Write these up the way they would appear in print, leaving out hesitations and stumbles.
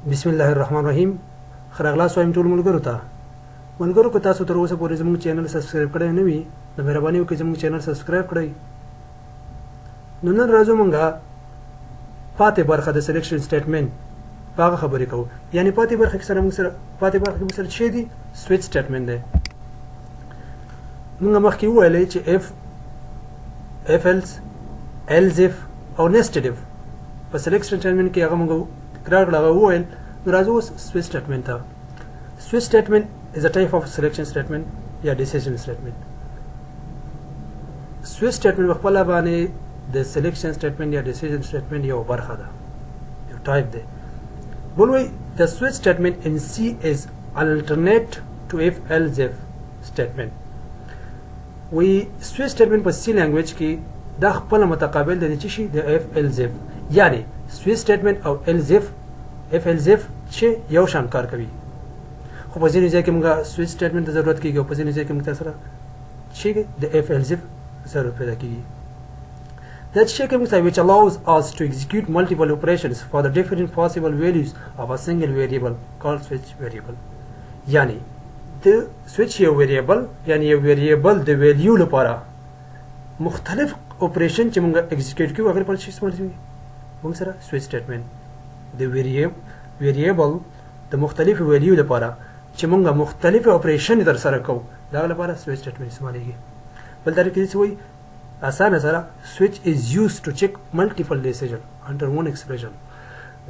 بسم الله الرحمن الرحیم. خراغلاس وایم ټول ملګرو ته. ملګرو که تاسو تر اوسه پورې زموږ چینل سبسکرایب کړی نه وي نو مهرباني وکړئ زموږ چینل سبسکرایب کړئ. نو نن راځو مونږه پاتې برخه د سلیکشن سټیټمنټ په هغه خبرې کوو. یعنې پاتې برخه کې سره موږ سره موږ سره څه دي؟ سویچ سټیټمنټ دی. موږ مخکې وویلی چې if else else if او nested if په سلیکشن سټیټمنټ کې هغه موږ هغه وویل. نو راځو اوس سویچ سټیټمنټ ته. سویچ سټیټمنټ is a type of selection statement یا decision statement. سویچ سټیټمنټ په خپله باندې د سلیکشن سټیټمنټ یا decision statement یو برخه ده، یو ټایپ دی. بل وایي the switch statement in C is an alternate to if else if statement. وایي سویچ سټیټمنټ په C لانګویج کې دا خپله متقابل دی د څه شي؟ د if else if. یعنې سویچ سټیټمنټ او else if چې یو شان کار کوي، خو په ځینې ځای کې موږ سویچ سټیټمنټ ته ضرورت کېږي او په ځینې ځای کې موږ ته سره چې د if else if ضرورت پیدا کېږي. دا چې کوم څه which allows us to execute multiple operations for the different possible values of a single variable called switch variable. یعنی د سویچ یو ویریبل یعنی یو ویریبل د ویلیو لپاره مختلف اپریشن چې موږ ایگزیکیوټ کوو هغه لپاره چې استعمال شي موږ سره سویچ سټیټمنټ د ویریبل د مختلفو ویلیو لپاره چې موږ مختلف اپریشن تر سره کوو دا لپاره سویچ سټیټمنټ استعمالېږي. بل طریقې څه وایي؟ اسانه سره switch is used to check multiple decision under one expression.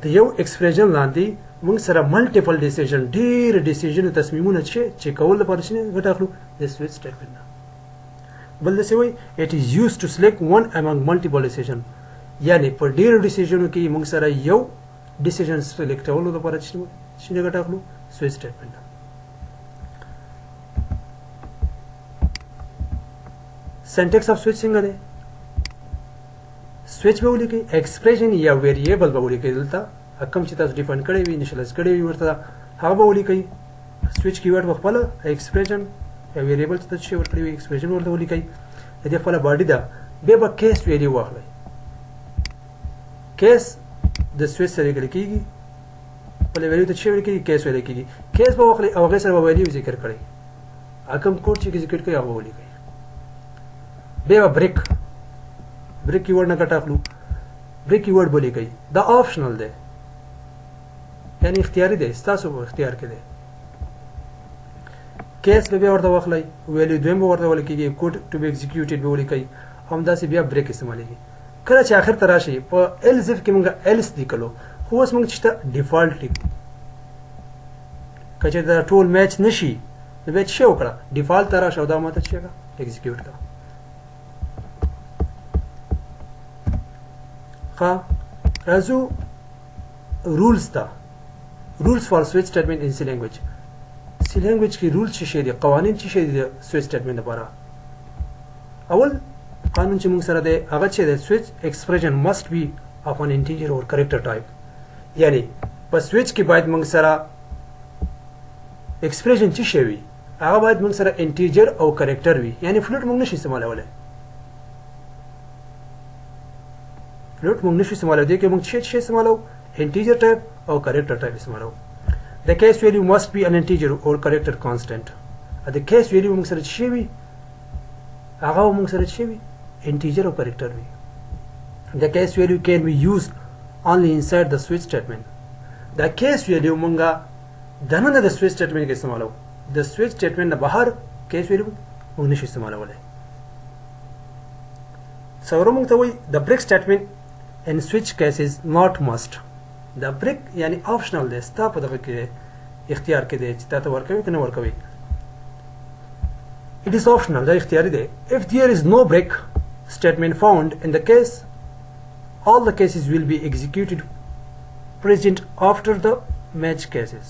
د یو expression لاندې موږ سره multiple decision ډېر decision تصمیمونه چې کول لپاره چې ګټه اخلو د switch statement نه. بل داسې وایي it is used to select one among multiple decision. یعنې په ډېرو decision کې موږ سره یو decision select کولو لپاره چې ګټه اخلو switch statement نه. سینټیکس اف سویچ څنګه دی؟ سویچ به ولیکئ، ایکسپریشن یا ویریبل به ولیکئ. دلته کوم چې تاسو ډیفاین کړی وي انیشلایز کړی وي ورته هغه به ولیکئ. سویچ کیورډ په خپله ایکسپریشن یا ویریبل چې تاسو ورکړی وي ایکسپریشن ورته ولیکئ. د دې خپله باډي ده. بیا به کیس ویلیو واخلئ. کیس د سویچ سره لیکل کېږي، خپله ویلیو ته چې ویل کېږي کیس ویل کېږي. کیس به واخلئ او هغې سره به ویلیو ذکر کړئ. کوم کوډ چې ایگزیکیوټ کوي هغه به ولیکئ. بیا بریک کیورډ نه ګټه اخلو. بریک کیورډ به لیکئ. دا آپشنل دی یعنې اختیاري دی، ستاسو په اختیار کې دی. کیس به بیا ورته واخلئ، ویلیو دویم به ورته ویل کېږي، کوډ ټو بی ایگزیکیوټډ به ولیکئ. همداسې بیا بریک استعمالېږي. کله چې آخر ته راشئ په ایلس اف کې موږ ایلس لیکلو، خو اوس موږ چې ډیفالټ لیکو. که چېرته دا ټول میچ نه شي نو بیا څه وکړه؟ ډیفالټ ته راشه او دا ماته چې ایگزیکیوټ کړه. راځو رولز ته. رولز فار سویچ سټیټمنټ ان سی لینګویج. سی لینګویج کې رولز څه شی دي؟ قوانین څه شی دي د سویچ سټیټمنټ لپاره؟ اول قانون چې موږ سره دی هغه چې د سویچ ایکسپریشن مست بی اف ان انټیجر اور کریکټر ټایپ. یعنی په سویچ کې باید موږ سره ایکسپریشن چې شی وي هغه باید موږ سره انټیجر او کریکټر وي. یعنی فلوټ موږ نشي استعمالولی. فلوټ موږ نشو استعمالولی. دې کې موږ څه استعمالو؟ انټیجر ټایپ او کریکټر ټایپ استعمالو. د کیس ویلیو مست بی ان انټیجر اور کریکټر کانسټنټ. د کیس ویلیو موږ سره څه وي هغه موږ سره څه وي؟ انټیجر او کریکټر وي. د کیس ویلیو کین بی یوزد only inside the switch statement. دا کیس ویلیو موږ دننه د سویچ سټیټمنټ کې استعمالو. د سویچ سټیټمنټ نه بهر کیس ویلیو موږ نشو استعمالولی. څلورم موږ ته وایي د بریک سټیټمنټ in switch case is not must. دا بریک یعنی آپشنل دی، ستا په دغه کې اختیار کې دی چې تا ته ورکوي که نه ورکوي. it is optional. دا اختیاري دی. if there is no break statement found in the case all the cases will be executed present after the match cases.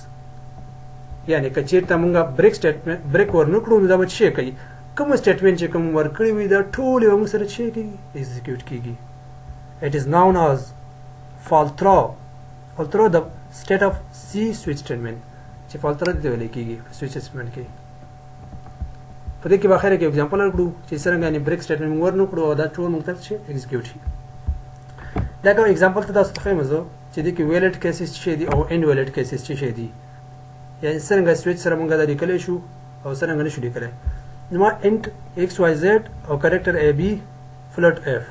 یعنی که چېرته موږ بریک سټیټمنټ بریک ورنه کړو نو دا به څه کوي؟ کوم سټیټمنټ چې کوم ورکړی وي دا ټول به موږ سره څه کېږي؟ ایگزیکیوټ کېږي. It is known as fall through the state of C switch statement. چې fall through دې ویل کېږي په switch statement کې. په دې کې به اخر کې اگزامپل ورکړو چې څرنګه یعنې بریک سټیټمنټ ورنه کړو او دا ټول موږ ته چې ایگزیکیوټ شي. دا کوم اگزامپل ته تاسو ته ښیم زه چې دې کې ویلډ کیسز څه دي او ان ویلډ کیسز څه دي یعنی څنګه سویچ سره موږ دا لیکلی شو او څنګه نشو لیکلی نو ما انټ ایکس واي زد او کریکټر ای بي فلوټ اف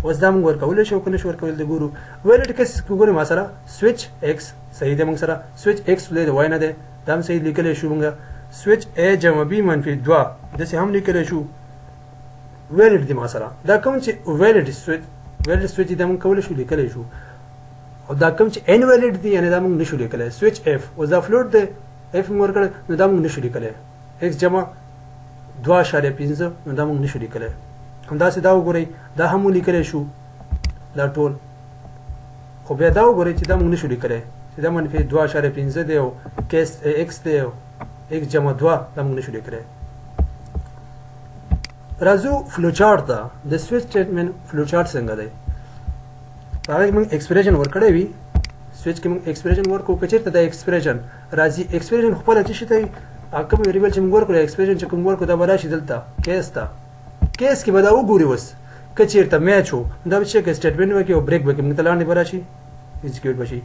اوس دا موږ ورکولی شو که نشو ورکولی د ګورو ویلډ کیسز کې ګورې ما سره سویچ ایکس صحیح دی موږ سره سویچ ایکس دی د وای نه دی دا هم صحیح لیکلی شو موږ سویچ ا جمع بي منفي 2 داسې هم لیکلی شو ویلډ دی ما سره دا کوم چې ویلډ سویچ دا موږ کولی شو لیکلی شو او دا کوم چې ان ویلډ دی یعنی دا موږ نشو لیکلی سویچ اف اوس دا فلوټ دی اف موږ ورکړی نو دا موږ نشو لیکلی ایکس جمع 2.5 نو دا موږ نشو لیکلی همداسې دا وګورئ دا هم مو لیکلی شو دا ټول خو بیا دا وګورئ چې دا موږ نشو لیکلی چې دا منفي 2.5 دی او کیس ایکس دی او ایکس جمع 2 دا موږ نشو لیکلی راځو فلو چارټ ته د سویچ سټیټمنټ فلو چارټ څنګه دی په هغه کې موږ ایکسپریشن ورکړی وي سویچ کې موږ ایکسپریشن ورکړو که چېرته دا ایکسپریشن راځي ایکسپریشن خپله څه شي ته وي کوم ویریبل چې موږ ورکړو ایکسپریشن چې کوم ورکړو دا به راشي دلته کیس ته کیس کې به دا وګوري اوس که چېرته میچ و دا به چې سټیټمنټ وکړي او بریک به کړي موږ ته لاندې به راشي ایکزیکیوټ به شي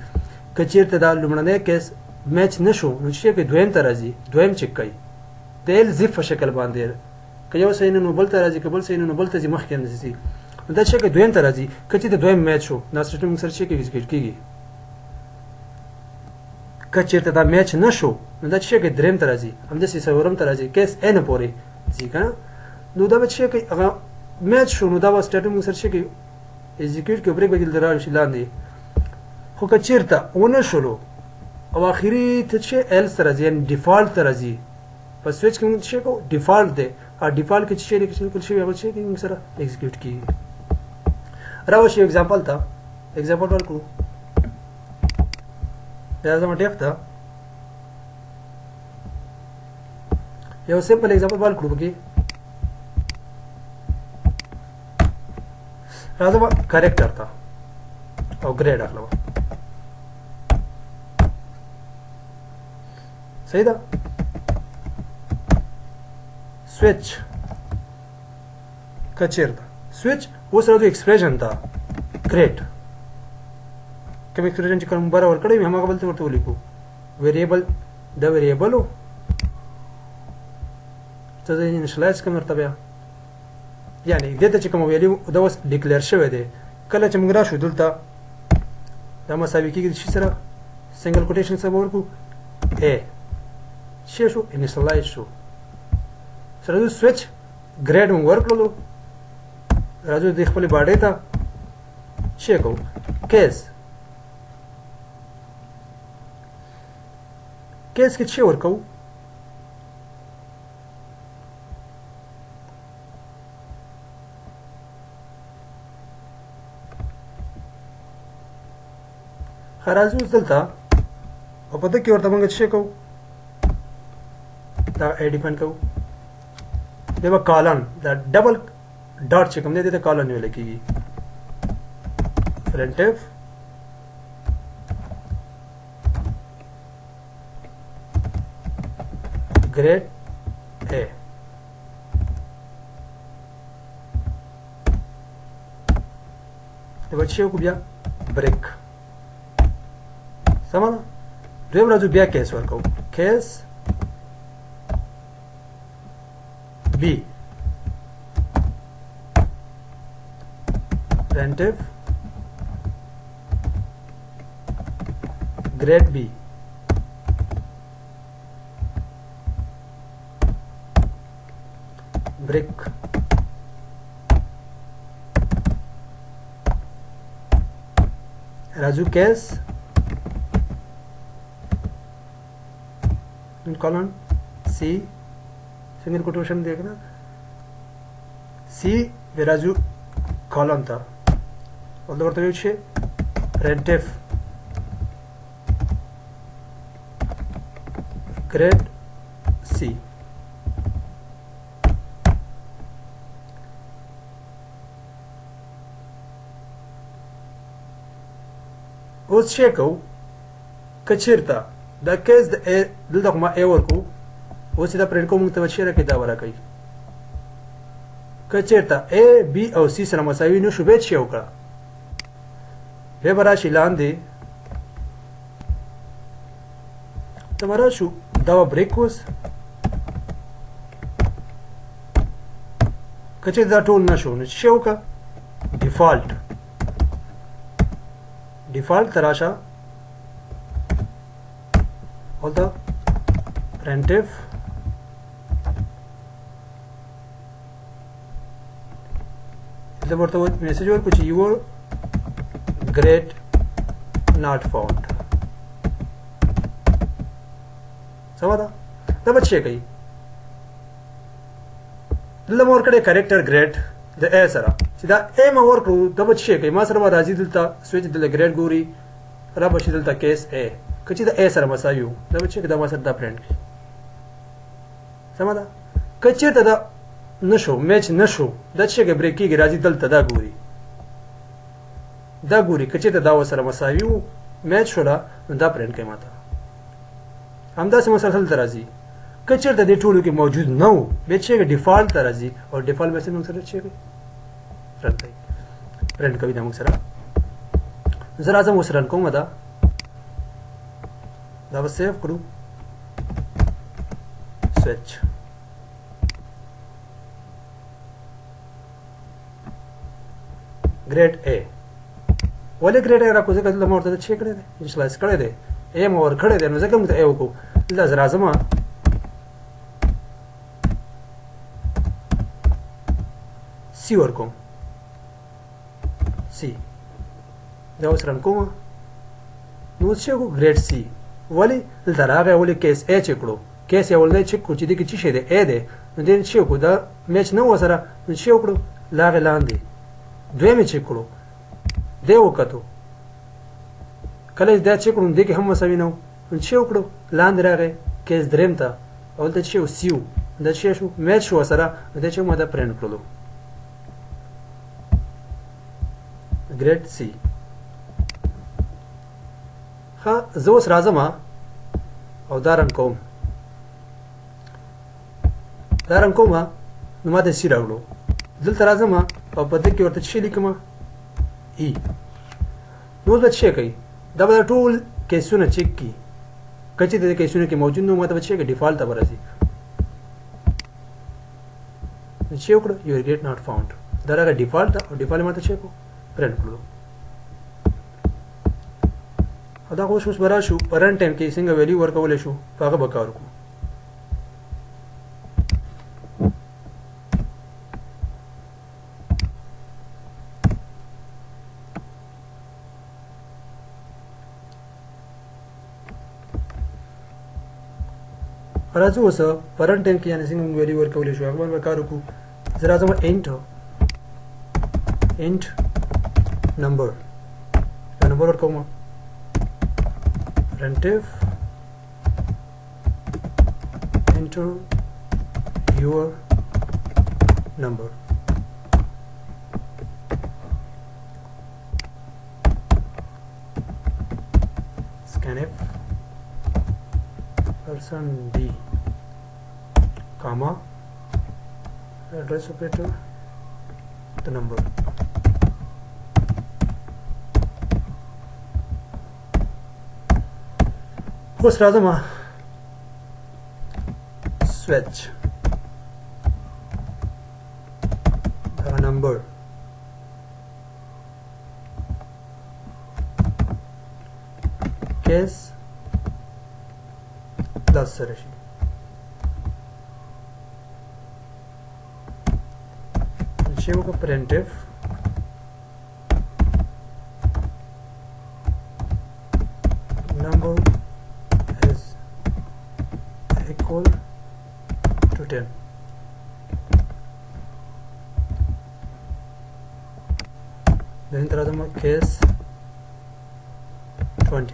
که چېرته دا لومړنی کیس میچ نه شو نو چې کوي دویم ته راځي دویم چک کوي د ایل زیپ په شکل باندې که یو صحیح نه نو بل ته راځي که بل صحیح نه نو بل ته ځي مخکې نه ځي نو دا چې کوي دویم ته راځي که چې د دویم میچ شو دا سټیټمنټ سره چې کوي ایکزیکیوټ کېږي که چېرته دا میچ نه شو نو دا چې کوي دریم ته راځي همداسې څلورم ته راځي کیس ان پورې ځي که نه نو دا به چې کوي هغه میچ شو نو دا به سټیټمنټ سره چې کوي ایکزیکیوټ کوي بریک به دلته راشي لاندې خو که چېرته ونه شولو او اخري ته چې ایلس ته راځي یعنې ډیفالټ ته راځي په سویچ کې موږ څه کوو ډیفالټ دی او ډیفالټ کې چې شی لیکل شوي هغه چې موږ سره ایکزیکیوټ کېږي راوشي اگزامپل ته اگزامپل ورکړو راځم ډیف ته یو سمپل اگزامپل ورکړو پکې راځم کریکټر ته او ګریډ اخلو صحیح ده سویچ کچیر ده سویچ اوس راځو ایکسپریشن ته ګریډ کوم ایکسپریشن چې کوم بره ورکړی وي هماغه بل ته ورته ولیکو ویریبل دا ویریبل و څه ځای انیشلایز کوم ورته بیا یعنی دې ته چې کوم ویلیو دا اوس ډیکلیر شوی دی کله چې موږ راشو دلته دا مساوي کېږي د شي سره سنګل کوټیشن سره به ورکړو ا شی شو انیشلایز شو سره راځو سویچ ګریډ موږ ورکړلو راځو د خپلې باډۍ ته شی کوو کیس کیس کې څه ورکوو راځو دلته او په دې کې ورته موږ څه کوو دا ا ډیفاین کوو دا به کالن دا ډبل ډاټ چې کوم دی د کالن ویل کېږي printf grade a د بچیو کو بیا بریک سمانه دویم راځو بیا کیس ورکو کیس بی printf grade b brick Raju case colon C single quotation देखना C Raju कॉलन था और दो printf grade C اوس شی کو کچیرته دا کیس د ا دلته ما ا ورکو اوس دا پرنټ کوم ته وشره کې دا ورا کوي کچیرته ا بی او سی سره مساوي نو شو به شي وکړه به برا شي لاندې تمہارا شو دا بریک اوس کچې دا ټول نشو نو شو کا ډیفالت تراشه او دا printf دا ورته میسج ورکو چې your grade not found سمه ده دا به څه کوي دلته مور کړه کریکټر ګریډ د ا سره چې دا ا ما ورکړو دا به څه کوي ما سره راځي دلته سویچ دلته ګریډ ګوري را به دلته کیس ا کچې د ا سره مساوي دا به څه دا ما سره دا پرنٹ کوي سمه ده کچې ته دا نشو میچ نشو دا څه کې بریک کیږي راځي دلته دا ګوري کچې ته دا وسره مساوي میچ شولا دا پرنٹ کوي ماته همداسې مسلسل ته راځي که چېرته دې ټولو کې موجود نه و بیا چې ډیفالټ ته راځي او ډیفالټ میسج موږ سره چې پرنټ کوي دا موږ سره زه راځم اوس رن کوم دا به سیف کړو سویچ ګریډ ا ولې ګریډ ا راکوزه کله مورته چې کړی دی انشلایز کړی دی ا مور کړی دی نو ځکه موږ ته ا وکړو دلته زه راځم سی ورکوم سی دا اوس رن کوم نو څه کو ګریډ سی ولی دلته راغی ولې کیس ا چې کړو کیس یې ولې چې کو چې دې کې څه دی ا دی نو دې چې کو دا میچ نه وسره نو چې وکړو لاغه لاندې دوی مې چې کړو دی وکړو کله دا چې کړو دې کې هم مساوي نه نو چې وکړو لاندې راغی کیس دریم ته اول ته چې سیو دا چې شو میچ شو سره دا چې ما دا پرنټ کړلو ګریډ سی ها زه اوس راځم او دا رن کوم نو ما ته سی راوړو دلته راځم او په دې کې ورته څه لیکم ای نو دا څه کوي دا به ټول کیسونه چک کی کچې د کیسونه کې موجود نو ماته څه کې ډیفالټ ته راځي نو چې وکړو یو ګریډ ناٹ فاوند دا راغی ډیفالټ او ډیفالټ ماته څه کو پرنټ کړو دا اوس برا شو پرنټ ټایم کې څنګه ویلیو ورکول شو هغه به کار وکړو راځو اوس پرنټ ټایم کې یعنی څنګه ویلیو ورکول شو هغه به کار وکړو زه راځم انټ نمبر دا نمبر ورکوم printf enter your number scanf person d comma address operator the number اوس راځم سویچ دا نمبر کیس 10 سره شي چې وکړه printf number equal to 10 then there is case 20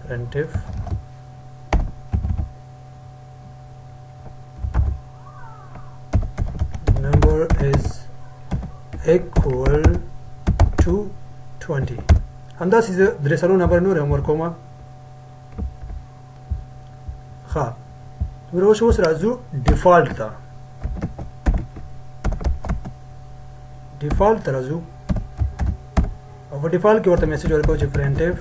printf number is equal to 20 همداسې زه درې څلور نمبر نور هم ورکوم ښه اوس راځو ډیفالټ ته راځو او او په ډیفالت کې ورته میسج ورکو چې printf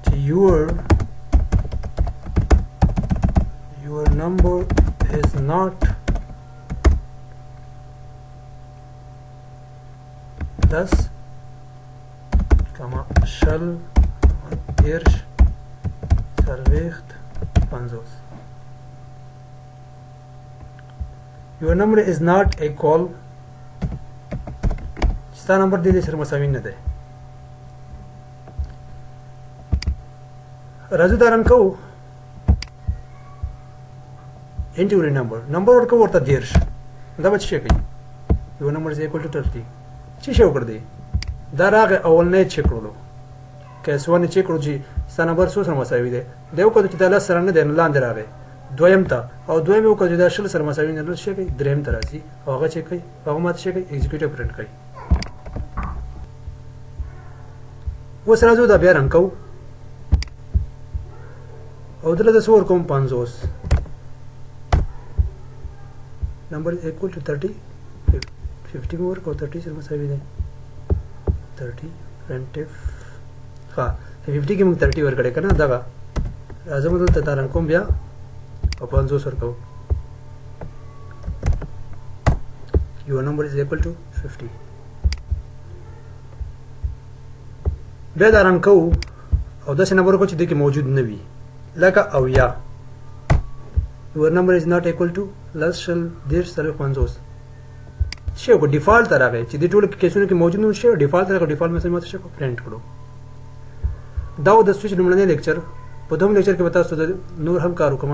چې your number is not plus comma shall dirsh sarvecht 50. Your number is not equal. ستا نمبر دې سره مساوي نه دی. راځو دا رن کوو. Enter your number. نمبر ورکوو ورته 13. دا به څه شی کوي؟ Your number is equal to 30. څه شی وکړ دی؟ دا راغی اولنی چک کړلو. که S1 چک کړو چې ستا نمبر څو سره مساوي دی. دا وکړو چې دا 10 سره نه دی نو لاندې راغی. دویم ته او دویم یو کړو چې دا 20 سره مساوي نه شي کوي دریم ته راځي او هغه چې کوي هغه ماته شي کوي ایگزیکیوټیو پرنٹ کوي. اوس راځو دا بیا رن کوو او دلته څه ورکوم 50 نمبر از equal to 30 50 مو ورکو 30 سره مساوي دی 30 printf ها 50 کې موږ 30 ورکړی کنه دا راځم دلته دا رن کوم بیا او 500 ورکو your number is equal to 50 بیا دا رن کوو او داسې نمبر ورکو چې دې کې موجود نه وي لکه او یا your number is not equal to less shall there shall 50 شی کو ډیفالت راغی چې دې ټول کیسونو کې موجود نه شي ډیفالت راغی ډیفالت مې سمته شي کو پرینټ کړو دا د سویچ لومړنی لیکچر په دوم لیکچر کې به تاسو نور هم کار وکړم